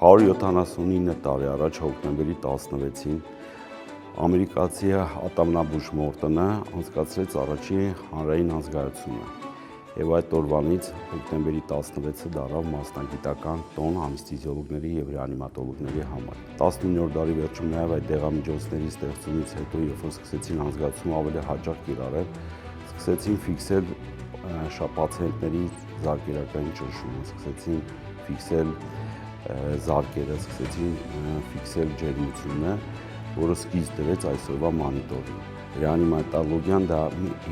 179 տարի առաջ հոկտեմբերի 16-ին ամերիկացի ատամնաբույժ Մորտոնը անցկացրեց առաջին հանրային ազգայացումը և այդ օրվանից հոկտեմբերի 16-ը դառավ մասնագիտական տոն անեսթեզիոլոգների և ռեանիմատոլոգների համար։ 19-րդ դարի վերջում նաև այդ դեղամիջոցների ստեղծումից հետո, երբ որ սկսեցին անզգացումը ավելի հաճախ կիրառել, սկսեցին ֆիքսել պացիենտների զարկերակային ճնշումը, սկսեցին ֆիքսել զարկերը, սկսեցին ֆիքսել ջերմությունը, որը սկիզբ դրեց այսօրվա մանիտորին։ Ռեանիմատոլոգիան դա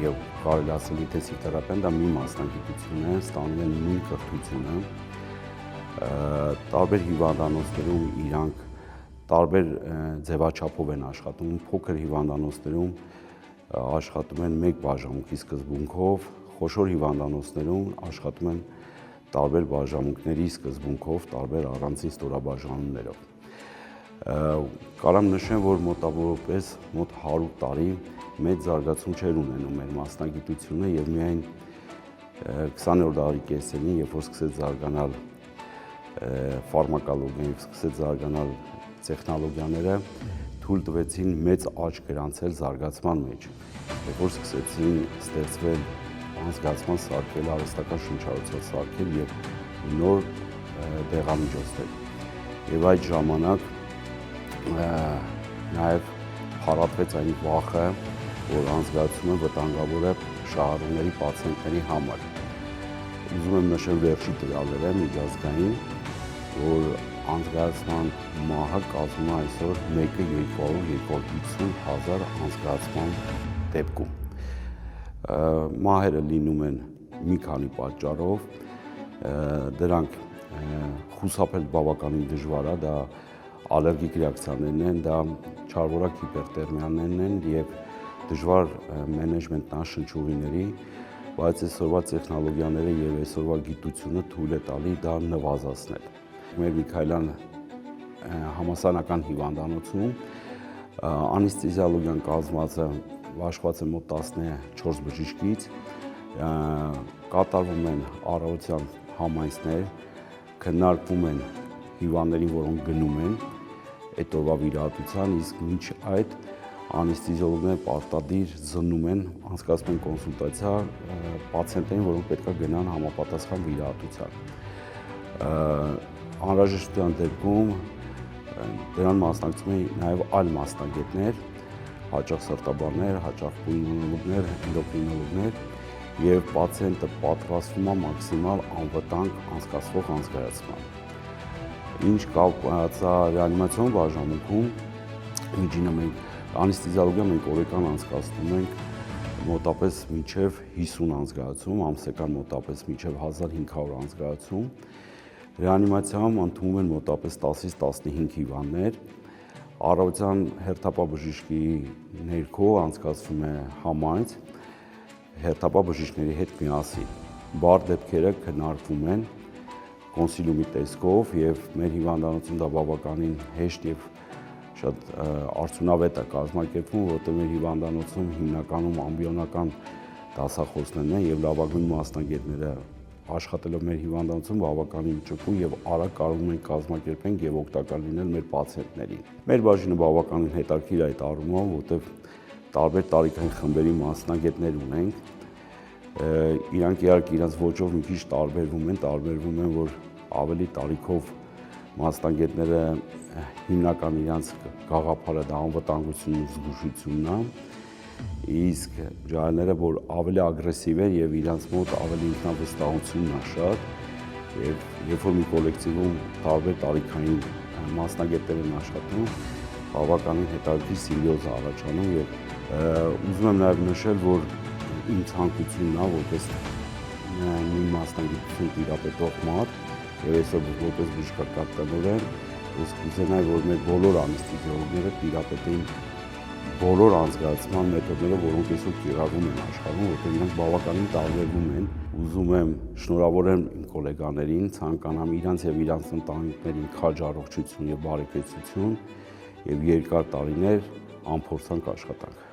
եւ կարելի ասել ինտենսիվ դա մի մասնագիտություն է, ստանում են նույն կրթությունը, տարբեր հիվանդանոցներում իրանք տարբեր ձևաչափով են աշխատում, փոքր հիվանդանոցներում աշխատում են մեկ բաժանմունքի սկզբունքով, խոշոր հիվանդանոցներում աշխատում են տարբեր բաժանմունքների սկզբունքով, տարբեր առանձին ստորաբաժանումներով։ Կարամ նշեմ, որ մոտավորապես մոտ 100 տարի մեծ զարգացում չէր ունենում մեր մասնագիտությունը եւ միայն 20-րդ դարի կեսերին, երբ որ սկսեց զարգանալ ֆարմակոլոգիան եւ սկսեց զարգանալ տեխնոլոգիաները, թույլ տվեցին մեծ աճ գրանցել զարգացման մեջ, երբ որ սկսեցին ստեղծվել անզգացման սարքեր, արհեստական շնչառության սարքեր եւ նոր դեղամիջոցներ։ Եվ այդ ժամանակ նաև փառատվեց այն վախը, որ անզգացումը վտանգավոր է շահառուների պացիենտների համար։ Ուզում եմ նշել վերջի տվյալները միջազգային, որ անզգացման մահը կազմում է այսօր 1-250 հազար անզգացման դեպքում։ Մահերը լինում են մի քանի պատճառով, դրանք խուսափել բավականին դժվար է, դա ալերգիկ ռեակցիաներն են, դա չարվորակ հիպերտերմիաներն են եւ դժվար մենեջմենտն է շնչուղիների, բայց այսօրվա տեխնոլոգիաները եւ այսօրվա գիտությունը թույլ է տալի դա նվազեցնել։ Մեր Միքայելյան համալսարանական հիվանդանոցում անեսթեզիոլոգիան կազմված է մոտ 14 բժիշկից, կատարվում են առավոտյան համայնքներ, քննարկվում են հիվանդներին, որոնք գնում են այդ օրվա վիրահատության, իսկ մինչ այդ անեսթեզիոլոգները պարտադիր զննում են, անցկացնում են կոնսուլտացիա պացիենտներին, որոնք պետք է գնան համապատասխան վիրահատության։ Անհրաժեշտության դեպքում դրան մասնակցում են նաև այլ մասնագետներ, հաճախ սրտաբաններ, հաճախ պուլմոնոլոգներ, էնդոկրինոլոգներ, եւ պացիենտը պատրաստվում է մաքսիմալ անվտանգ անցկացվող անզգայացման։ Ինչ կապված է ռեանիմացիոն բաժանմունքում, միջինը մենք անեսթեզիոլոգիա մենք օրական անցկացնում ենք մոտապես մինչև 50 անզգայացում, ամսական մոտապես մինչև 1500 անզգայացում։ Ռեանիմացիայում ընդունվում են մոտապես 10-ից 15 հիվանդներ։ Առավոտյան հերթապահ-բժիշկի ներքո անցկացվում է համայնք հերթապահ-բժիշկների հետ միասին։ Բարդ դեպքերը քննարկվում են կոնսիլիումի տեսքով եւ մեր հիվանդանոցում դա բավականին հեշտ եւ շատ արդյունավետ է կազմակերպվում, որտեղ մեր հիվանդանոցում հիմնականում ամբիոնական դասախոսներն են եւ լավագույն մասնագետները աշխատելով մեր հիվանդանոցում բավականին ճկուն եւ արագ կարող ենք կազմակերպենք եւ օգտակար լինել մեր պացիենտներին։ Մեր բաժինը բավականին հետաքրքիր է այդ առումով, որտեղ տարբեր տարիքային խմբերի մասնագետներ ունենք։ Իրանք իհարկե իրենց ոճով մի քիչ տարբերվում են, որ ավելի տարիքով մասնագետները հիմնական իրենց գաղափարը դա անվտանգությունն ու զգուշությունն է, իսկ ջահելները, որ ավելի ագրեսիվ են եւ իրենց մոտ ավելի ինքնավստահությունն է շատ, եւ երբ որ մի կոլեկտիվում տարբեր տարիքային մասնագետներ են աշխատում, բավականին հետաքրքիր սիմբիոզ է առաջանում եւ ուզում եմ նաև նշել, որ իմ ցանկությունն է որպես նույն մասնագիտություն տիրապետող մարդ եւ այսօր որպես բժշկական տնօրեն, կուզենայի, որ մեր բոլոր անեսթեզիոլոգները տիրապետեին բոլոր անզգացման մեթոդները, որոնք այսօր կիրառվում են աշխարհում, որտեղ իրանք բավականին տարբերվում են։ Ուզում եմ շնորհավորեմ իմ գոլեգաներին, ցանկանամ իրանց եւ իրանց ընտանիքներին քաջ առողջություն եւ բարեկեցություն եւ երկար տարիներ անփորձանք աշխատանք։